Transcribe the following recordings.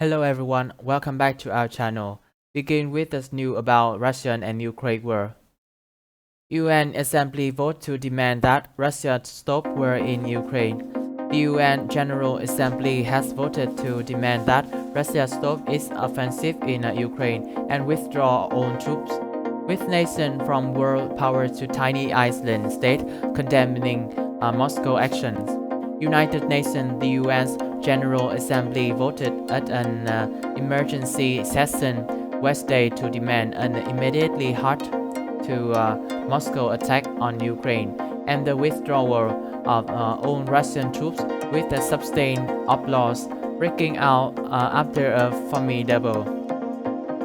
Hello everyone, welcome back to our channel. Begin with the news about Russian and Ukraine war. UN Assembly vote to demand that Russia stop war in Ukraine. The UN General Assembly has voted to demand that Russia stop its offensive in Ukraine and withdraw own troops, with nations from world power to tiny island state condemning Moscow actions. United Nations The U.N.'s General Assembly voted at an emergency session Wednesday to demand an immediately halt to Moscow attack on Ukraine and the withdrawal of own Russian troops, with a sustained applause breaking out after a formidable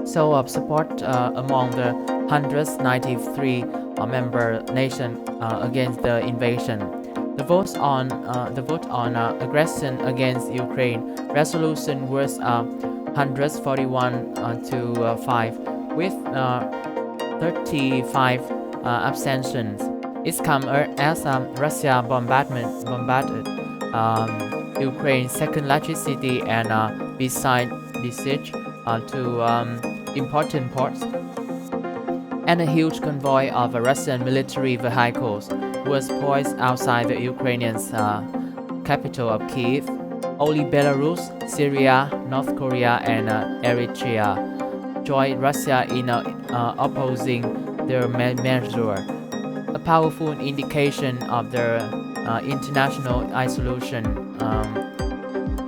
show of support among the 193 member nations against the invasion. The vote on aggression against Ukraine resolution was 141 to 5, with 35 abstentions. It comes as Russia bombarded Ukraine's second largest city and besieged two important ports, and a huge convoy of Russian military vehicles was poised outside the Ukrainian capital of Kyiv. Only Belarus, Syria, North Korea, and Eritrea joined Russia in opposing their measure, a powerful indication of their international isolation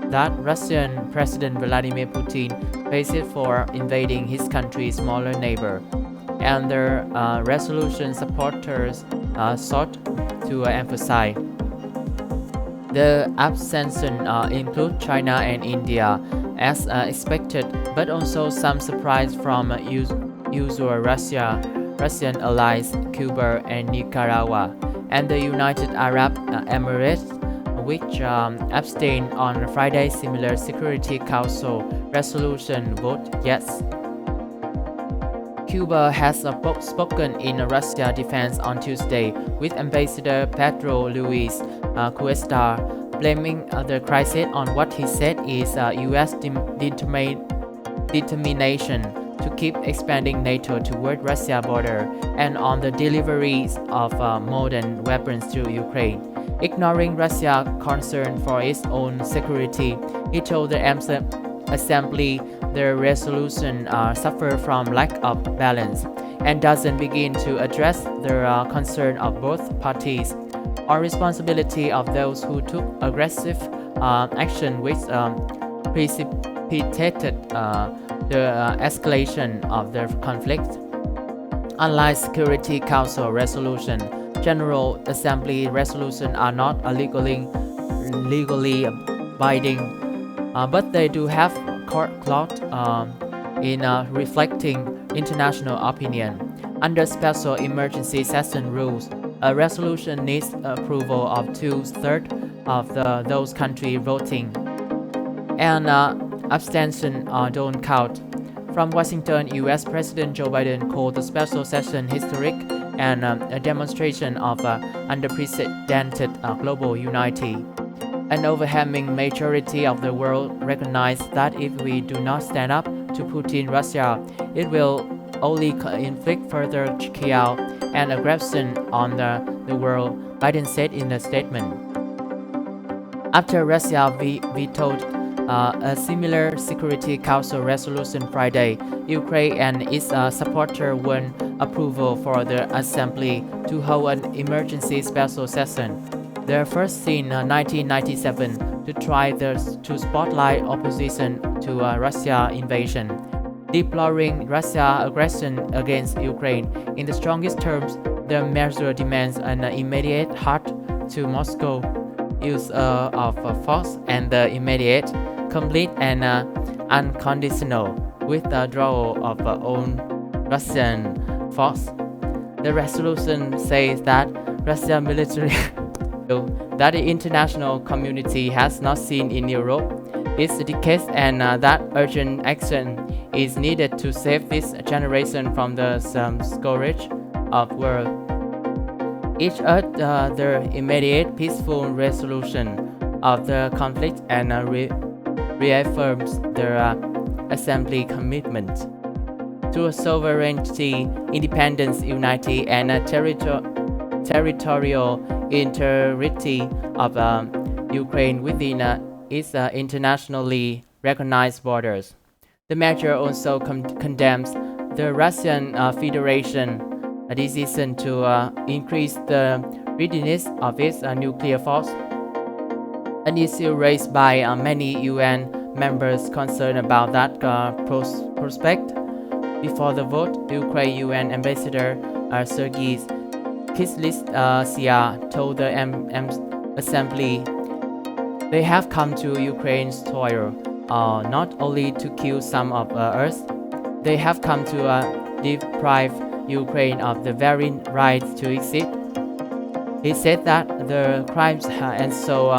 that Russian President Vladimir Putin faces for invading his country's smaller neighbor. And their resolution supporters sought to emphasize. The abstention include China and India as expected, but also some surprise from usual Russian allies Cuba and Nicaragua, and the United Arab Emirates, which abstained on Friday's similar Security Council resolution vote yes. Cuba has spoken in Russia's defense on Tuesday, with Ambassador Pedro Luis Cuesta blaming the crisis on what he said is U.S. determination to keep expanding NATO toward Russia's border and on the deliveries of modern weapons to Ukraine. Ignoring Russia's concern for its own security, he told the Assembly the resolution suffers from lack of balance and doesn't begin to address the concern of both parties or responsibility of those who took aggressive action, which precipitated the escalation of the conflict. Unlike Security Council resolution, General Assembly resolutions are not legally binding, but they do have court clout in reflecting international opinion. Under special emergency session rules, a resolution needs approval of 2/3 of those countries voting, and abstention don't count. From Washington, U.S. President Joe Biden called the special session historic and a demonstration of unprecedented global unity. An overwhelming majority of the world recognize that if we do not stand up to Putin Russia, it will only inflict further chaos and aggression on the world, Biden said in a statement. After Russia vetoed a similar Security Council resolution Friday, Ukraine and its supporters won approval for the Assembly to hold an emergency special session, their first since 1997, to try to spotlight opposition to Russia's invasion. Deploring Russia's aggression against Ukraine in the strongest terms, the measure demands an immediate halt to Moscow use of force and the immediate, complete and unconditional withdrawal of own Russian force. The resolution says that Russian military that the international community has not seen in Europe this decade, and that urgent action is needed to save this generation from the scourge of war. Each urged the immediate peaceful resolution of the conflict and reaffirms their assembly commitment to sovereignty, independence, unity, and territorial integrity of Ukraine within its internationally recognized borders. The measure also condemns the Russian Federation decision to increase the readiness of its nuclear force, an issue raised by many UN members concerned about that prospect. Before the vote, Ukraine UN Ambassador Sergei Kyslytsya told the assembly they have come to Ukraine's soil not only to kill some of us, they have come to deprive Ukraine of the very right to exist. He said that the crimes are so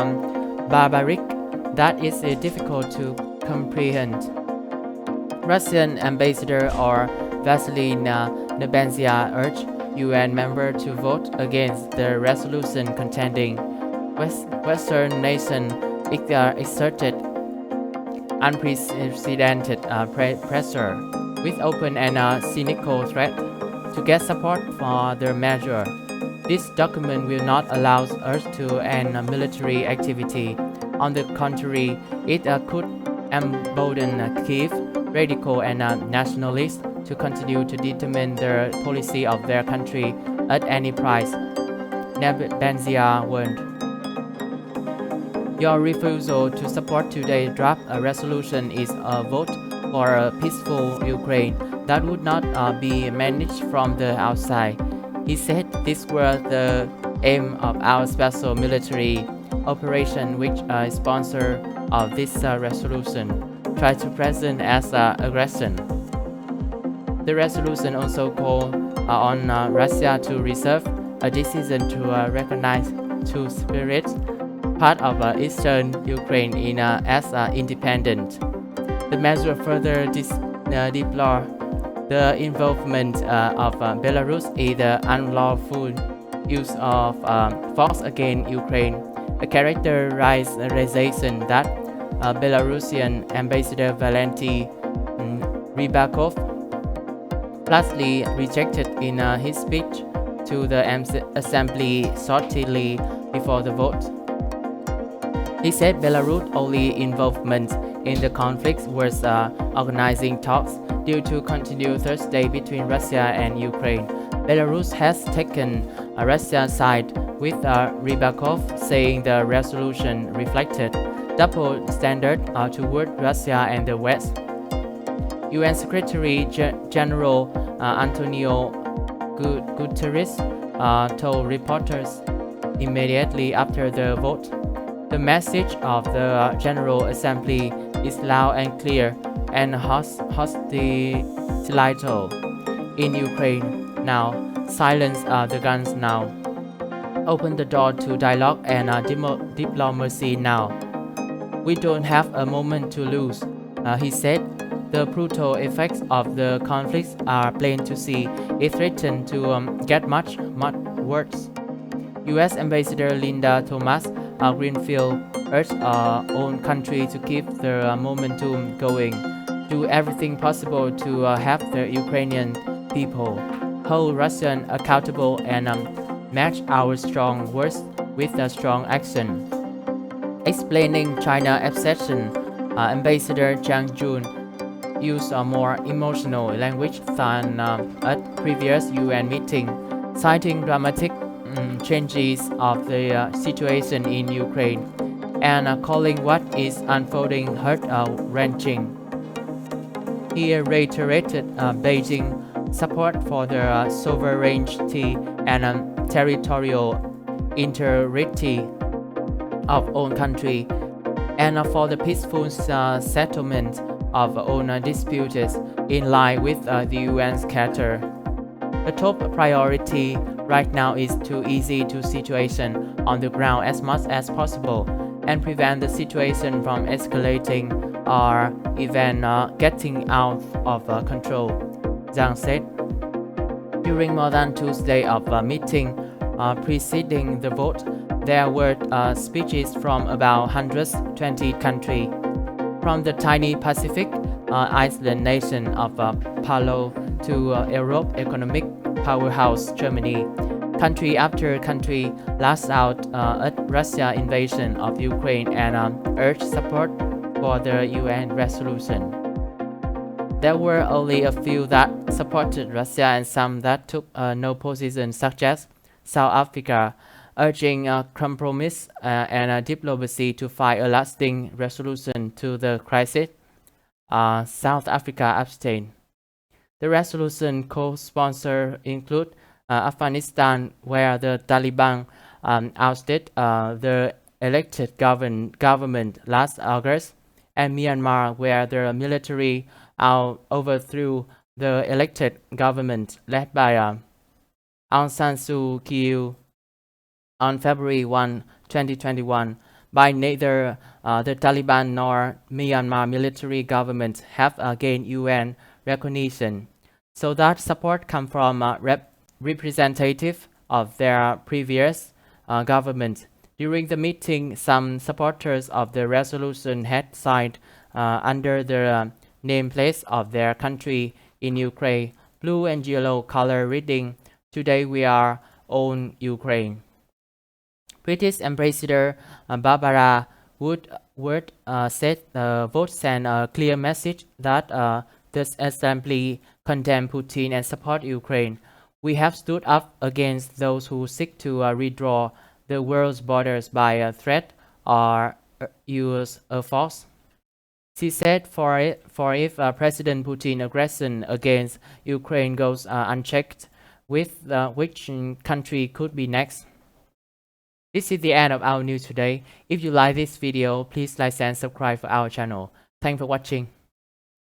barbaric that it's difficult to comprehend. Russian Ambassador Vasily Nebenzia urged UN members to vote against the resolution contending Western nations exerted unprecedented pressure with open and cynical threat to get support for the measure. This document will not allow us to end military activity. On the contrary, it could embolden Kyiv, radical and nationalists to continue to determine the policy of their country at any price. Nebenzia warned. Your refusal to support today's draft resolution is a vote for a peaceful Ukraine that would not be managed from the outside. He said this was the aim of our special military operation, which is sponsor of this resolution, try to present as aggression. The resolution also called on Russia to reserve a decision to recognize two spirits, part of eastern Ukraine as independent. The measure further deplores the involvement of Belarus in the unlawful use of force against Ukraine, a characterization that Belarusian Ambassador Valenty Rybakov flatly rejected in his speech to the assembly shortly before the vote. He said Belarus' only involvement in the conflict was organizing talks due to continued Thursday between Russia and Ukraine. Belarus has taken Russia's side, with Rybakov saying the resolution reflected double standard toward Russia and the West. UN Secretary General Antonio Guterres told reporters immediately after the vote, the message of the General Assembly is loud and clear and hostile in Ukraine now. Silence the guns now. Open the door to dialogue and diplomacy now. We don't have a moment to lose, he said. The brutal effects of the conflict are plain to see. It threatens to get much worse. U.S. Ambassador Linda Thomas Greenfield urged our own country to keep the momentum going, do everything possible to have the Ukrainian people hold Russian accountable and match our strong words with a strong action. Explaining China obsession, Ambassador Zhang Jun used a more emotional language than at previous UN meeting, citing dramatic changes of the situation in Ukraine and calling what is unfolding heart-wrenching. He reiterated Beijing's support for the sovereignty and territorial integrity of own country and for the peaceful settlement of own disputes in line with the UN's charter. The top priority right now is to ease the situation on the ground as much as possible and prevent the situation from escalating or even getting out of control, Zhang said. During more than 2 days of meeting preceding the vote, there were speeches from about 120 countries. from the tiny Pacific island nation of Palau to Europe economic powerhouse Germany. Country after country lashed out at Russia invasion of Ukraine and urged support for the UN resolution. There were only a few that supported Russia and some that took no position, such as South Africa, urging a compromise and diplomacy to find a lasting resolution to the crisis. South Africa abstained. The resolution co-sponsors include Afghanistan, where the Taliban ousted the elected government last August, and Myanmar, where the military overthrew the elected government led by Aung San Suu Kyi on February 1, 2021. By neither the Taliban nor Myanmar military government have gained UN recognition, so that support comes from representatives of their previous government. During the meeting, some supporters of the resolution had signed under the nameplates of their country in Ukraine, blue and yellow color reading, "Today we are own Ukraine." British Ambassador Barbara Woodward said the vote sent a clear message that the Assembly condemn Putin and support Ukraine. "We have stood up against those who seek to redraw the world's borders by a threat or use a force," she said. For if President Putin's aggression against Ukraine goes unchecked, which country could be next? This is the end of our news today. If you like this video, please like and subscribe for our channel. Thanks for watching.